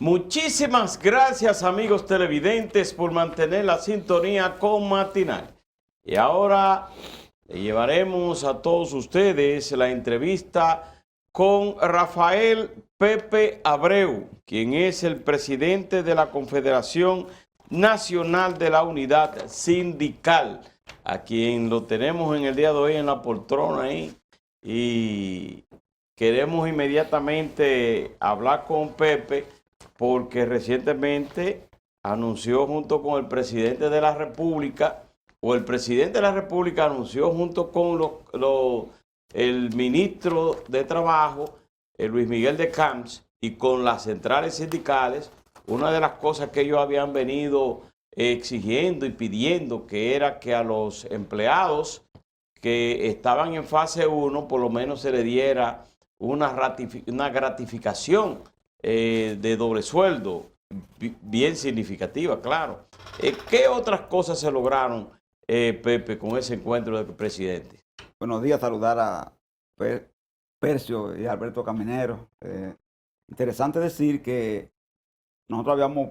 Muchísimas gracias, amigos televidentes, por mantener la sintonía con Matinal. Y ahora le llevaremos a todos ustedes la entrevista con Rafael Pepe Abreu, quien es el presidente de la Confederación Nacional de la Unidad Sindical, a quien lo tenemos en el día de hoy en la poltrona ahí. Y queremos inmediatamente hablar con Pepe, porque recientemente anunció junto con el presidente de la República, o el presidente de la República anunció junto con el ministro de Trabajo, Luis Miguel de Camps, y con las centrales sindicales, una de las cosas que ellos habían venido exigiendo y pidiendo, que era que a los empleados que estaban en fase 1, por lo menos se le diera una gratificación de doble sueldo, bien significativa, claro. ¿Qué otras cosas se lograron, Pepe, con ese encuentro del presidente? Buenos días, saludar a Percio y Alberto Caminero. Interesante decir que nosotros habíamos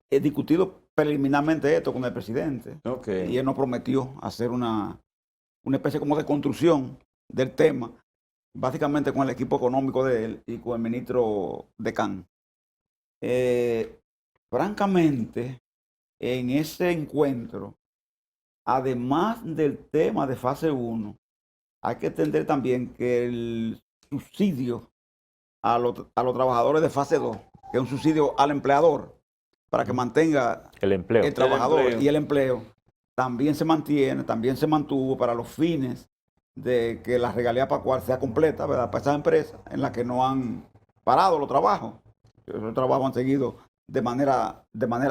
discutido preliminarmente esto con el presidente. Okay. Y él nos prometió hacer una especie como de construcción del tema, básicamente con el equipo económico de él y con el ministro Decán. Francamente, en ese encuentro, además del tema de fase 1, hay que entender también que el subsidio a los trabajadores de fase 2, que es un subsidio al empleador para que mantenga el trabajador y el empleo, también se mantiene, también se mantuvo para los fines de que la regalía pascual sea completa, ¿verdad? Para esas empresas en las que no han parado los trabajos. Los trabajos han seguido de manera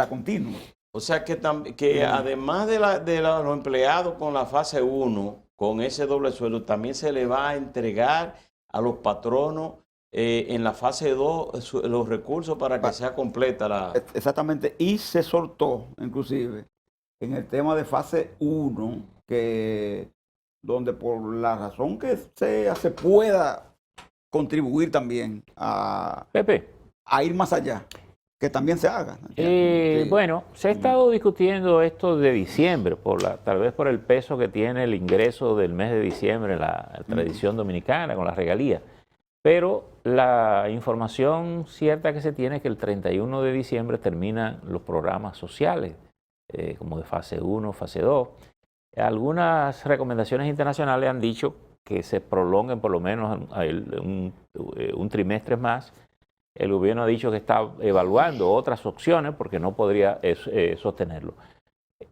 continua. O sea que además de los empleados con la fase 1, con ese doble sueldo, también se le va a entregar a los patronos en la fase 2 los recursos para que sea completa la... Exactamente, y se soltó inclusive en el tema de fase 1, que donde por la razón que sea se pueda contribuir también a ir más allá, que también se haga. Sí. Bueno, se ha estado discutiendo esto de diciembre, tal vez por el peso que tiene el ingreso del mes de diciembre en la tradición dominicana con las regalías. Pero la información cierta que se tiene es que el 31 de diciembre terminan los programas sociales, como de fase 1, fase 2. Algunas recomendaciones internacionales han dicho que se prolonguen por lo menos un trimestre más. El gobierno ha dicho que está evaluando otras opciones porque no podría sostenerlo.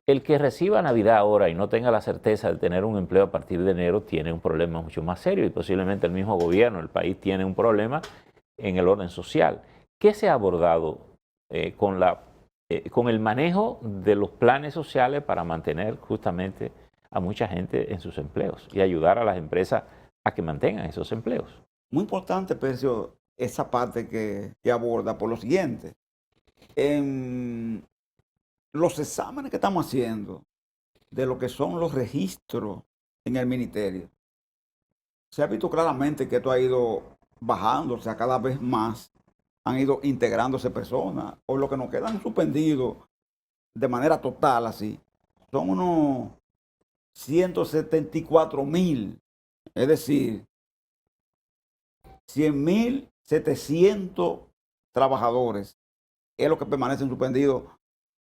El que reciba Navidad ahora y no tenga la certeza de tener un empleo a partir de enero tiene un problema mucho más serio, y posiblemente el mismo gobierno, el país, tiene un problema en el orden social. ¿Qué se ha abordado con el manejo de los planes sociales para mantener justamente a mucha gente en sus empleos y ayudar a las empresas a que mantengan esos empleos? Muy importante, Percio, esa parte que aborda por lo siguiente. En los exámenes que estamos haciendo de lo que son los registros en el ministerio, se ha visto claramente que esto ha ido bajando, o sea, cada vez más han ido integrándose personas, o lo que nos quedan suspendidos de manera total así, son unos 174,000, es decir, 100,700 trabajadores es lo que permanecen suspendidos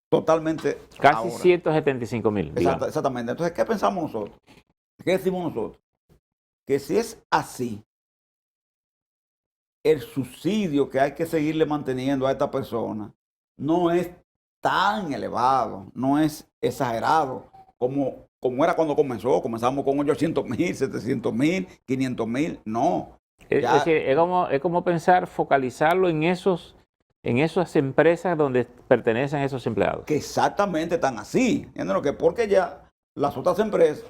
totalmente. Casi ahora. 175,000. Exactamente. Entonces, ¿qué pensamos nosotros? ¿Qué decimos nosotros? Que si es así, el subsidio que hay que seguirle manteniendo a esta persona no es tan elevado, no es exagerado como era cuando comenzó. Comenzamos con 800,000, 700,000, 500,000. No. Es decir, es como pensar, focalizarlo en esas empresas donde pertenecen esos empleados. Que exactamente están así. ¿Entiendes? Porque ya las otras empresas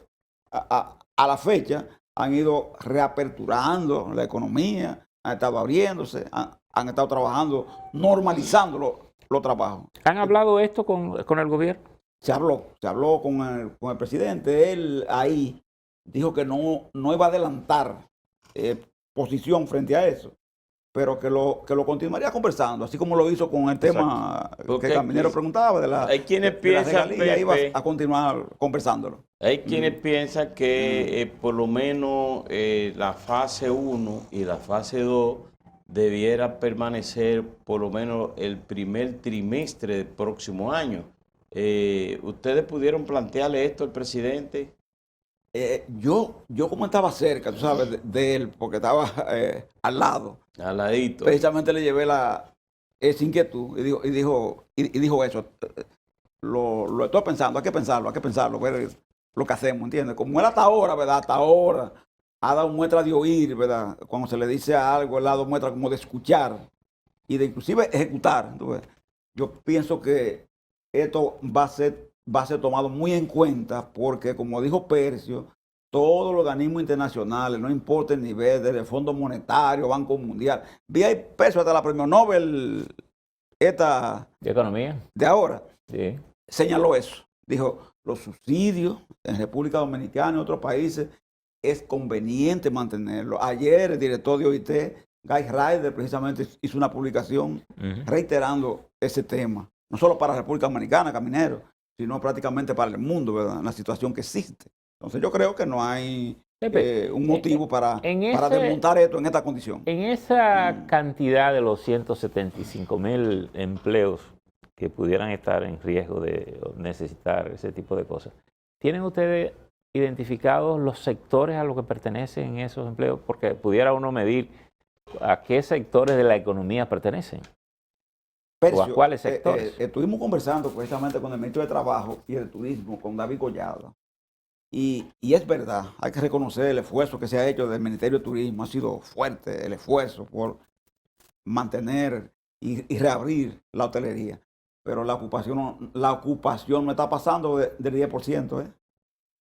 a la fecha han ido reaperturando la economía, han estado abriéndose, han estado trabajando, normalizando los trabajos. ¿Han hablado esto con el gobierno? Se habló con el presidente. Él ahí dijo que no iba a adelantar posición frente a eso, pero que lo continuaría conversando, así como lo hizo con el tema Porque que Caminero preguntaba hay quienes de la piensan, regalía, iba Pepe, a continuar conversándolo. hay quienes piensan que por lo menos la fase 1 y la fase 2 debiera permanecer por lo menos el primer trimestre del próximo año. ¿Ustedes pudieron plantearle esto al presidente? Yo como estaba cerca, tú sabes, de él, porque estaba al lado, Al ladito. precisamente le llevé esa inquietud y dijo eso. Lo estoy pensando, hay que pensarlo, ver lo que hacemos, ¿entiendes? Como él hasta ahora, ¿verdad? Hasta ahora ha dado muestra de oír, ¿verdad? Cuando se le dice algo, él ha dado muestra como de escuchar y de inclusive ejecutar. ¿Tú ves? Yo pienso que esto va a ser tomado muy en cuenta porque, como dijo Percio, todos los organismos internacionales, no importa el nivel, desde el Fondo Monetario, Banco Mundial, vi ahí Percio hasta la premio Nobel, esta ¿De economía? de ahora, Sí. señaló eso. Dijo, los subsidios en República Dominicana y otros países es conveniente mantenerlos. Ayer el director de OIT, Guy Ryder, precisamente hizo una publicación reiterando ese tema. No solo para la República Dominicana, Caminero, sino prácticamente para el mundo, ¿verdad? En la situación que existe. Entonces yo creo que no hay Pepe, un motivo para ese- desmontar esto en esta condición. En esa cantidad de los 175.000 empleos que pudieran estar en riesgo de necesitar ese tipo de cosas, ¿tienen ustedes identificados los sectores a los que pertenecen esos empleos? Porque pudiera uno medir a qué sectores de la economía pertenecen. Percio, ¿O a cuáles sectores? Estuvimos conversando precisamente con el ministro de Trabajo y el Turismo, con David Collada. Y es verdad, hay que reconocer el esfuerzo que se ha hecho del Ministerio de Turismo. Ha sido fuerte el esfuerzo por mantener y reabrir la hotelería. Pero la ocupación no está pasando del 10%, ¿eh?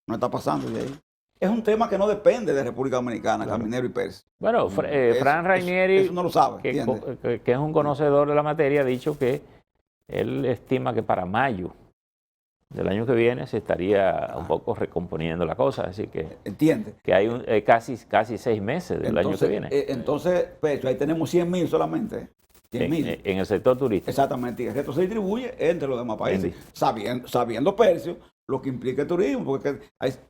No está pasando de ahí. Es un tema que no depende de República Dominicana, Claro. Caminero y Percio. Bueno, Fran Rainieri, Eso no lo sabe, que ¿entiendes? es un conocedor de la materia, ha dicho que él estima que para mayo del año que viene se estaría un poco recomponiendo la cosa, así que ¿Entiendes? hay casi 6 meses del año que viene Entonces, Percio, ahí tenemos 100.000 solamente. 100.000. en el sector turístico. Exactamente, y el resto se distribuye entre los demás países, Entiendo. sabiendo Percio lo que implica el turismo, porque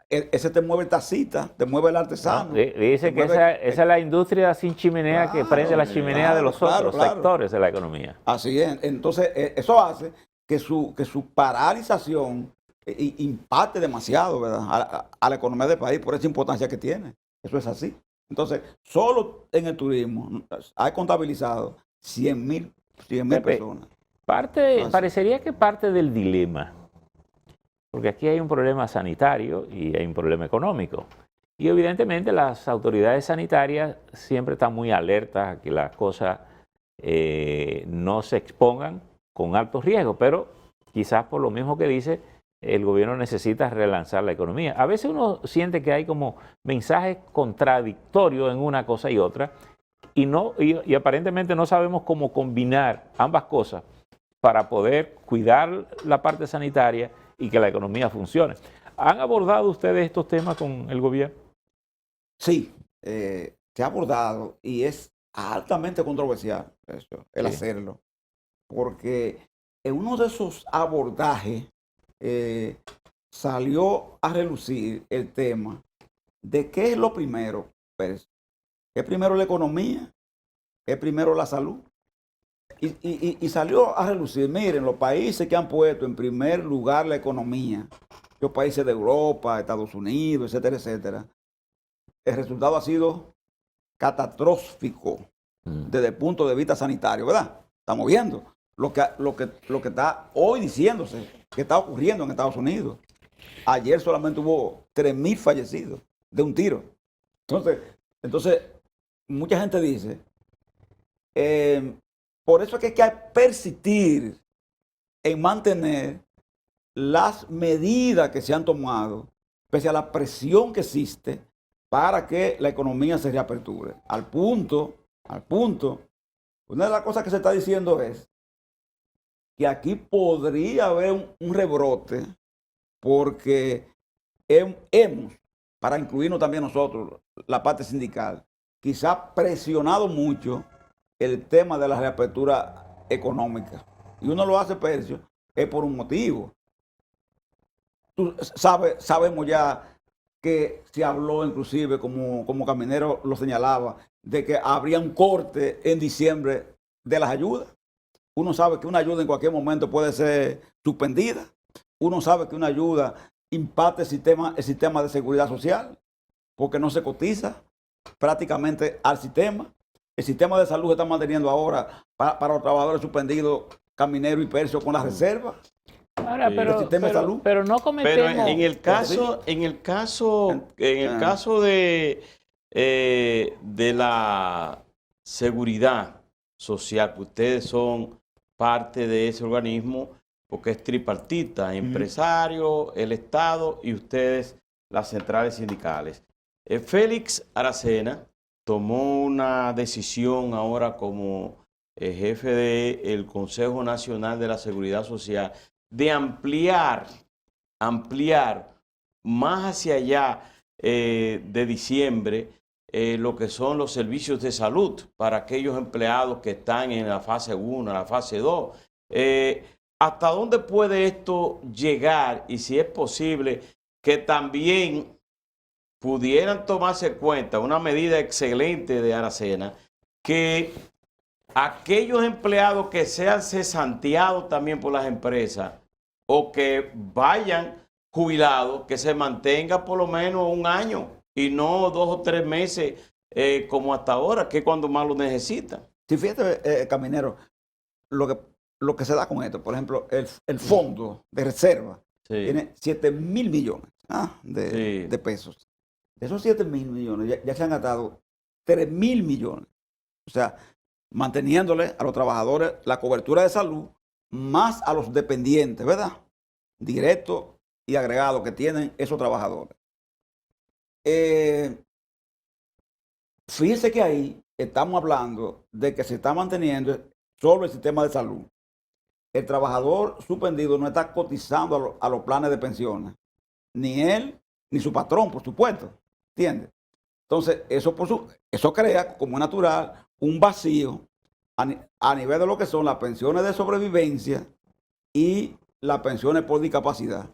ese te mueve el tacita, te mueve el artesano. Dice te que mueve- esa es la industria sin chimenea que Claro, prende la chimenea de los claro, otros claro. sectores de la economía. Así es, entonces eso hace que su paralización impacte demasiado, ¿verdad? A la economía del país por esa importancia que tiene. Eso es así. Entonces, solo en el turismo hay contabilizado 100.000 Pepe, personas. Parecería que parte del dilema, porque aquí hay un problema sanitario y hay un problema económico. Y evidentemente las autoridades sanitarias siempre están muy alertas a que las cosas no se expongan con alto riesgo, pero quizás por lo mismo que dice, el gobierno necesita relanzar la economía. A veces uno siente que hay como mensajes contradictorios en una cosa y otra, y aparentemente no sabemos cómo combinar ambas cosas para poder cuidar la parte sanitaria y que la economía funcione. ¿Han abordado ustedes estos temas con el gobierno? Sí, se ha abordado y es altamente controversial eso, el Sí. hacerlo, porque en uno de esos abordajes salió a relucir el tema de qué es lo primero, pues, ¿es primero la economía? ¿Es primero la salud? Y salió a relucir, miren, los países que han puesto en primer lugar la economía, los países de Europa, Estados Unidos, etcétera, etcétera, el resultado ha sido catastrófico desde el punto de vista sanitario, ¿verdad? Estamos viendo lo que está hoy diciéndose, que está ocurriendo en Estados Unidos. Ayer solamente hubo 3.000 fallecidos de un tiro. Entonces mucha gente dice, por eso es que hay que persistir en mantener las medidas que se han tomado, pese a la presión que existe, para que la economía se reaperture. Al punto, una de las cosas que se está diciendo es que aquí podría haber un rebrote, porque hemos, para incluirnos también nosotros, la parte sindical, quizá presionado mucho el tema de la reapertura económica. Y uno lo hace, Percio, es por un motivo. Sabemos ya que se habló inclusive, como Caminero lo señalaba, de que habría un corte en diciembre de las ayudas. Uno sabe que una ayuda en cualquier momento puede ser suspendida. Uno sabe que una ayuda impacta el sistema de seguridad social, porque no se cotiza prácticamente al sistema. El sistema de salud se está manteniendo ahora para los trabajadores suspendidos, Caminero y Percio, con las reservas. Ahora, Sí. pero, El sistema de pero- salud. pero no Pero cometemos... en el caso de la seguridad social, que ustedes son parte de ese organismo, porque es tripartita, empresario, el Estado y ustedes, las centrales sindicales. Félix Aracena tomó una decisión ahora como jefe del Consejo Nacional de la Seguridad Social de ampliar más hacia allá de diciembre lo que son los servicios de salud para aquellos empleados que están en la fase 1, la fase 2. ¿Hasta dónde puede esto llegar? Y si es posible que también pudieran tomarse cuenta, una medida excelente de Aracena, que aquellos empleados que sean cesanteados también por las empresas o que vayan jubilados, que se mantenga por lo menos un año y no 2 o 3 meses como hasta ahora, que es cuando más lo necesitan. Si fíjate, Caminero, lo que se da con esto, por ejemplo, el fondo de reserva Sí. tiene 7.000 millones Sí. de pesos. De esos 7.000 millones ya se han gastado 3.000 millones. O sea, manteniéndole a los trabajadores la cobertura de salud, más a los dependientes, ¿verdad? Directos y agregados que tienen esos trabajadores. Fíjense que ahí estamos hablando de que se está manteniendo solo el sistema de salud. El trabajador suspendido no está cotizando a los planes de pensiones. Ni él, ni su patrón, por supuesto. ¿Entiendes? Entonces, eso crea, como es natural, un vacío a nivel de lo que son las pensiones de sobrevivencia y las pensiones por discapacidad.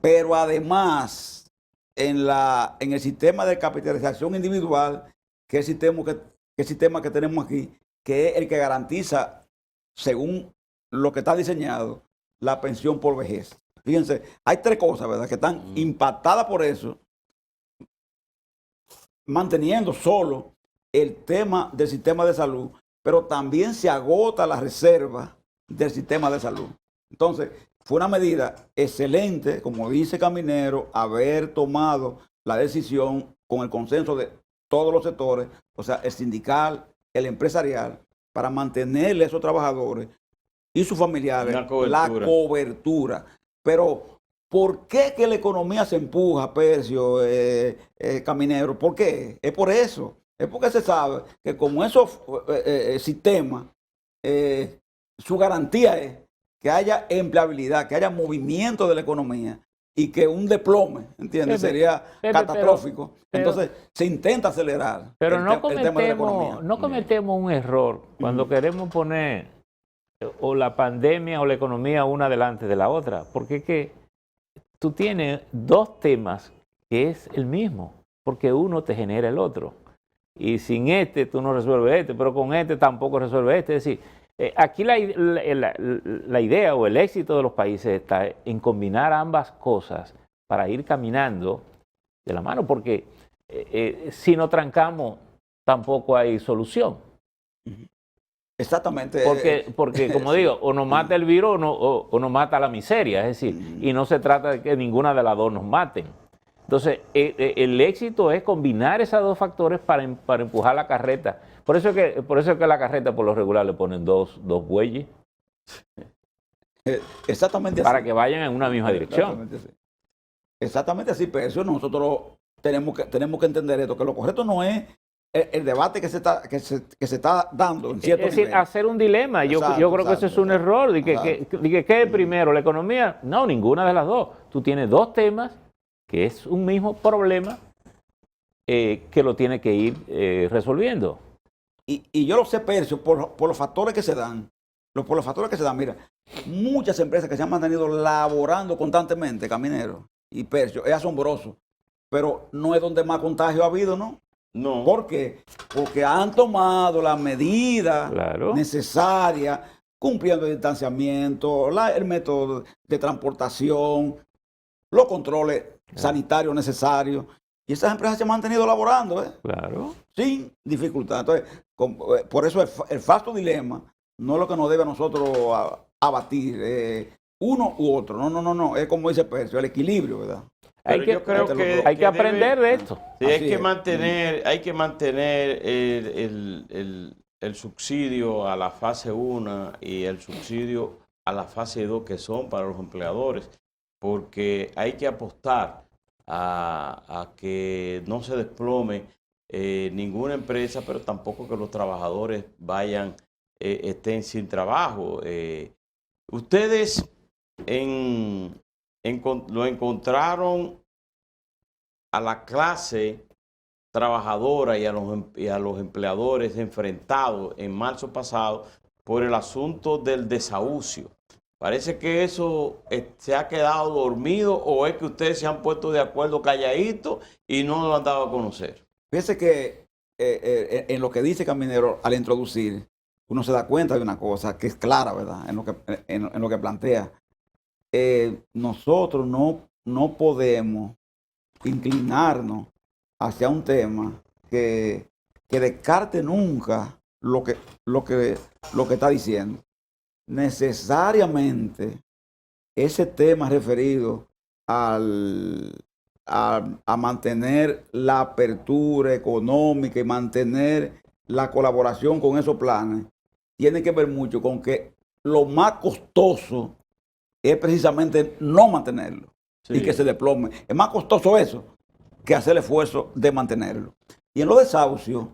Pero además, en el sistema de capitalización individual, que es el sistema que tenemos aquí, que es el que garantiza, según lo que está diseñado, la pensión por vejez. Fíjense, hay 3 cosas, ¿verdad?, que están impactadas por eso, manteniendo solo el tema del sistema de salud, pero también se agota la reserva del sistema de salud. Entonces, fue una medida excelente, como dice Caminero, haber tomado la decisión con el consenso de todos los sectores, o sea, el sindical, el empresarial, para mantenerle a esos trabajadores y sus familiares la cobertura. Pero, ¿por qué que la economía se empuja, Percio, Caminero? ¿Por qué? Es por eso. Es porque se sabe que como esos sistemas, su garantía es que haya empleabilidad, que haya movimiento de la economía y que un desplome, ¿entiendes? Sería catastrófico. Entonces, se intenta acelerar pero el tema de la economía. no cometemos un error cuando queremos poner o la pandemia o la economía una delante de la otra, porque es que tú tienes 2 temas que es el mismo, porque uno te genera el otro. Y sin este tú no resuelves este, pero con este tampoco resuelves este. Es decir, aquí la idea o el éxito de los países está en combinar ambas cosas para ir caminando de la mano, porque si no trancamos tampoco hay solución. Exactamente. Porque como digo, o nos mata el virus o nos mata la miseria, es decir, y no se trata de que ninguna de las dos nos maten. Entonces, el éxito es combinar esos 2 factores para empujar la carreta. Por eso es que la carreta por lo regular le ponen dos bueyes. Exactamente para así. que vayan en una misma dirección. Exactamente así, pero eso nosotros tenemos que entender esto, que lo correcto no es el debate que se está dando en cierto Es decir, nivel. hacer un dilema. Yo creo que ese es un error. ¿Qué es primero? ¿La economía? No, ninguna de las dos. Tú tienes 2 temas que es un mismo problema que lo tiene que ir resolviendo. y yo lo sé, Percio, por los factores que se dan. Por los factores que se dan, mira, muchas empresas que se han mantenido laborando constantemente, Caminero y Percio, es asombroso. Pero no es donde más contagio ha habido, ¿no? No. ¿Por qué? Porque han tomado las medidas Claro. necesarias, cumpliendo el distanciamiento, el método de transportación, los controles sanitarios necesarios. Y esas empresas se han mantenido laborando, Claro. sin dificultad. Entonces, por eso el vasto dilema no es lo que nos debe a nosotros abatir, uno u otro. No. Es como dice Percio, el equilibrio, ¿verdad? Pero yo creo que hay que aprender debe- de esto. Sí, hay Así que es. mantener el subsidio a la fase 1 y el subsidio a la fase 2 que son para los empleadores, porque hay que apostar a que no se desplome ninguna empresa, pero tampoco que los trabajadores estén sin trabajo. Ustedes lo encontraron a la clase trabajadora y a los empleadores enfrentados en marzo pasado por el asunto del desahucio. Parece que eso se ha quedado dormido, o es que ustedes se han puesto de acuerdo calladitos y no lo han dado a conocer. Fíjese que en lo que dice Caminero al introducir, uno se da cuenta de una cosa que es clara, ¿verdad? En lo que plantea. Nosotros no podemos inclinarnos hacia un tema que descarte nunca lo que está diciendo. Necesariamente ese tema referido a mantener la apertura económica y mantener la colaboración con esos planes tiene que ver mucho con que lo más costoso es precisamente no mantenerlo y que se desplome. Es más costoso eso que hacer el esfuerzo de mantenerlo. Y en los desahucios,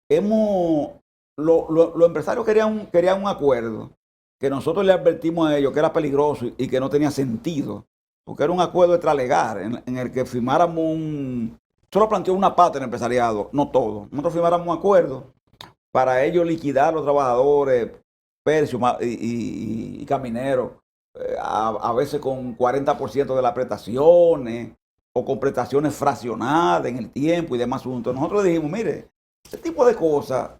los empresarios querían un acuerdo que nosotros le advertimos a ellos que era peligroso y que no tenía sentido, porque era un acuerdo extralegal en el que firmáramos solo planteó una parte del empresariado, no todo. Nosotros firmáramos un acuerdo para ellos liquidar a los trabajadores, Percio y Camineros, a veces con 40% de las prestaciones o con prestaciones fraccionadas en el tiempo y demás asuntos. Nosotros dijimos, mire, este tipo de cosas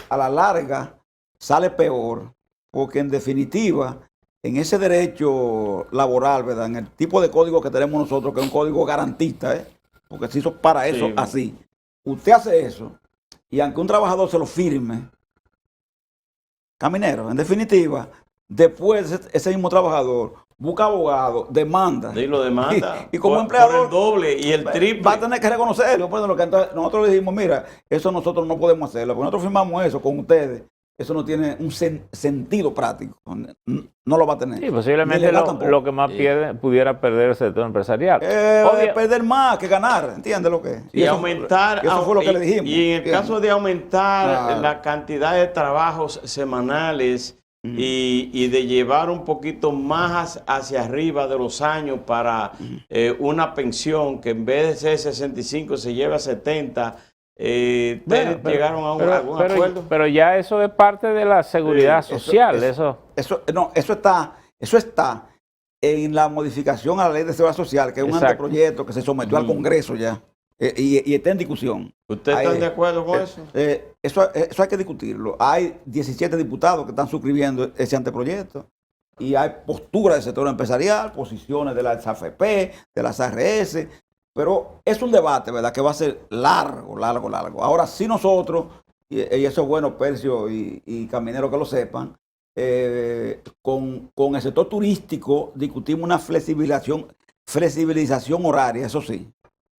a la larga sale peor, porque en definitiva, en ese derecho laboral, ¿verdad? En el tipo de código que tenemos nosotros, que es un código garantista, porque se hizo para eso, Sí. así. Usted hace eso, y aunque un trabajador se lo firme, Caminero, en definitiva, después ese mismo trabajador busca abogado, demanda. Y lo demanda Y como por empleador el doble y el triple. va a tener que reconocerlo. Pues, entonces nosotros le dijimos, mira, eso nosotros no podemos hacerlo, porque nosotros firmamos eso con ustedes. Eso no tiene un sentido práctico. No lo va a tener. Sí, posiblemente lo que más pudiera perder el sector empresarial. Perder más que ganar, ¿entiendes lo que es? Y aumentar. Eso fue lo que le dijimos. Y en el caso de aumentar la cantidad de trabajos semanales y de llevar un poquito más hacia arriba de los años para una pensión que en vez de ser 65 se lleve a 70. ¿Ustedes llegaron a algún acuerdo? Pero ya eso es parte de la seguridad social. Eso está en la modificación a la ley de seguridad social, que es un anteproyecto que se sometió al Congreso ya y está en discusión. ¿Ustedes están de acuerdo con eso? Eso hay que discutirlo. Hay 17 diputados que están suscribiendo ese anteproyecto y hay posturas del sector empresarial, posiciones de las AFP, de las ARS. Pero es un debate, ¿verdad?, que va a ser largo. Ahora sí nosotros, y eso es bueno, Percio y Caminero que lo sepan, con el sector turístico discutimos una flexibilización horaria, eso sí,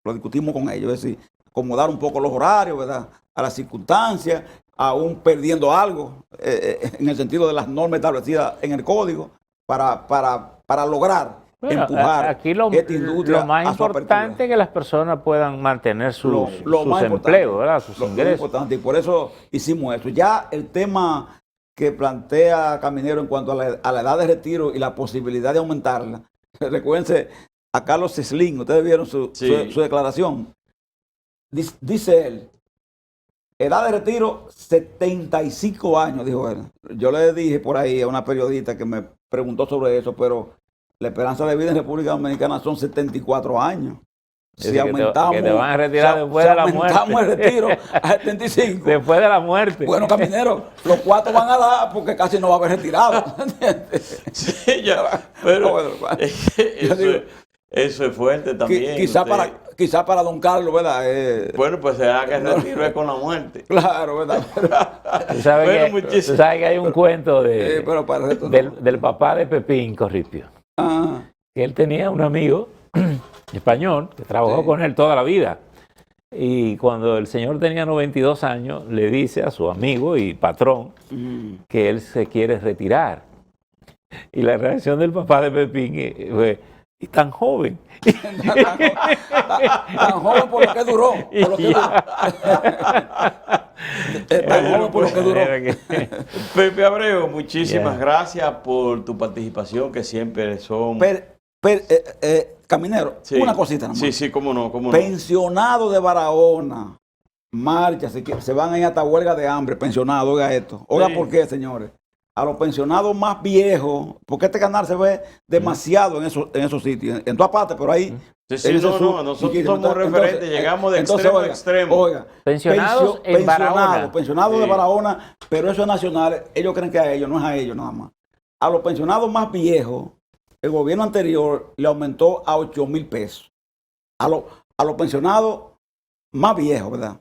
lo discutimos con ellos, es decir, acomodar un poco los horarios, ¿verdad?, a las circunstancias, aún perdiendo algo en el sentido de las normas establecidas en el código para lograr empujar aquí lo más importante es que las personas puedan mantener sus empleos, ¿verdad? Sus ingresos. Y por eso hicimos eso. Ya el tema que plantea Caminero en cuanto a la edad de retiro y la posibilidad de aumentarla, recuérdense a Carlos Slim, ustedes vieron su declaración. Dice él, edad de retiro, 75 años, dijo él. Yo le dije por ahí a una periodista que me preguntó sobre eso, pero la esperanza de vida en República Dominicana son 74 años. Si aumentamos, que te van a retirar después de la muerte. Aumentamos el retiro a 75. Después de la muerte. Bueno, caminero, los 4 van a dar porque casi no va a haber retirado. ¿Entiendes? Sí, ya, pero eso es fuerte también. Quizá para don Carlos, ¿verdad? Bueno, pues será que retiro es con la muerte. Claro, ¿verdad? Tú sabes, tú sabes que hay un cuento del papá de Pepín Corripio. Ah. Que él tenía un amigo español que trabajó con él toda la vida. Y cuando el señor tenía 92 años, le dice a su amigo y patrón que él se quiere retirar. Y la reacción del papá de Pepín fue: ¿y tan joven? Tan joven por lo que duró. Por lo que duró. Tan joven por lo que duró. Pepe Abreu, muchísimas gracias por tu participación, que siempre son... Caminero, Sí. una cosita nomás. Sí, cómo no. Pensionados de Barahona, marcha, se van a ir hasta huelga de hambre, pensionados, oiga esto. Oiga, Sí. ¿por qué, señores? A los pensionados más viejos, porque este canal se ve demasiado en esos sitios, en todas partes, pero ahí... Sí, nosotros somos referentes, llegamos de extremo a extremo. Oiga, Pensionados en Barahona. pensionados Sí. de Barahona, pero eso es nacional, ellos creen que a ellos, no es a ellos nada más. A los pensionados más viejos, el gobierno anterior le aumentó a 8,000 pesos. A los pensionados más viejos, ¿verdad?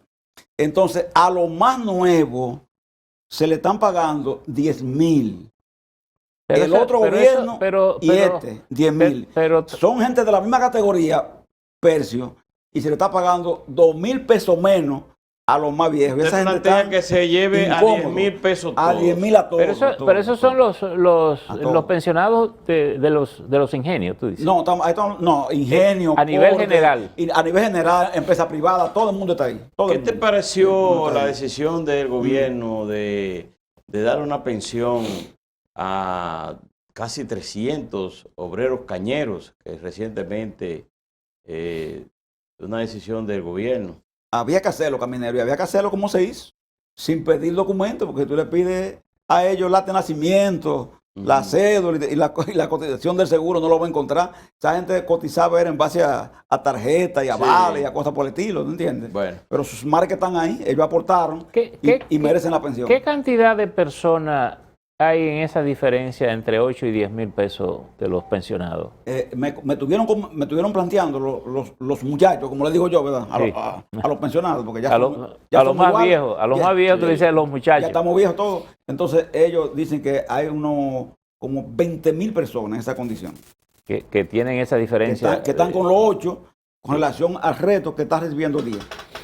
Entonces, a los más nuevos se le están pagando 10,000. Pero El eso- otro pero gobierno eso- pero- y pero- 10,000. pero- Son gente de la misma categoría, Percio, y se le está pagando 2,000 pesos menos a los más viejos. Usted Esa gente plantea está que se lleve a incómodo. 10,000 pesos a todos. 10,000 a todos. Pero esos son A todos. los todos. pensionados de los ingenios, tú dices. No, no, ingenio. A nivel corte, general. y a nivel general, empresa privada, todo el mundo está ahí. Todo ¿Qué el te mundo. pareció la Está ahí. decisión del gobierno de dar una pensión a casi 300 obreros cañeros, que recientemente una decisión del gobierno? Había que hacerlo, caminero, y había que hacerlo como se hizo, sin pedir documentos, porque tú le pides a ellos el acta de nacimiento, la cédula y la cotización del seguro, no lo va a encontrar. Esa gente cotizaba era en base a tarjetas y a Sí. vales y a cosas por el estilo, ¿no entiendes? Bueno. Pero sus marcas están ahí, ellos aportaron ¿Qué- y merecen la pensión. ¿Qué cantidad de personas hay en esa diferencia entre 8 y 10,000 pesos de los pensionados? Me tuvieron planteando los muchachos, como le digo yo, ¿verdad? Sí. A los pensionados, porque ya A los somos más iguales. viejos, a los Ya, más viejos tú sí. le dices los Ya muchachos. estamos viejos todos. Entonces ellos dicen que hay como 20,000 personas en esa condición. Que tienen esa diferencia. Que están con los 8 con relación al reto que está recibiendo el día.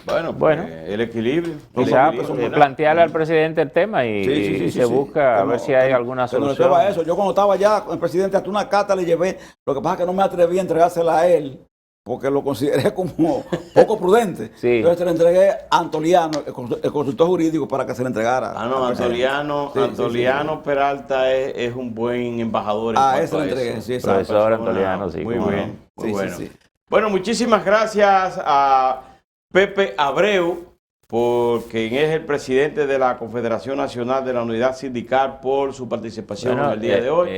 Bueno, Bueno. el equilibrio. Quizá El equilibrio, ¿no? plantearle al presidente el tema y, y se busca a ver si hay alguna Que no le solución. sepa eso. Yo cuando estaba allá con el presidente, hasta una carta le llevé. Lo que pasa es que no me atreví a entregársela a él, porque lo consideré como poco prudente. Sí. Entonces se la entregué a Antoliano, el consultor jurídico, para que se le entregara. Ah, no, al presidente. Antoliano Peralta es un buen embajador en Ah, cuanto ese le a entregué, eso. sí, exacto. Profesor Persona Antoliano, sí. Muy cómo no. bueno, muy Sí, bueno. sí, sí. Bueno, muchísimas gracias a Pepe Abreu, porque es el presidente de la Confederación Nacional de la Unidad Sindical, por su participación Bueno, en el día de hoy.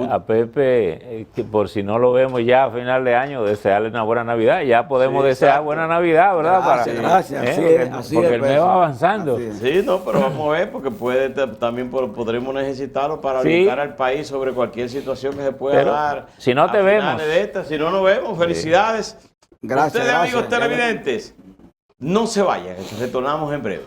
a Pepe, que por si no lo vemos ya a final de año, desearle una buena Navidad. Ya podemos Sí, desear exacto. buena Navidad, ¿verdad? Gracias, así porque, es, así porque es, el mes Pepe. va avanzando. Así es. Sí, no, pero vamos a ver, porque también podremos necesitarlo para Sí. orientar al país sobre cualquier situación que se pueda Pero, dar. si no a te finales vemos. de esta. Si no nos vemos, felicidades. Gracias, Ustedes, amigos gracias. televidentes, no se vayan, retornamos en breve.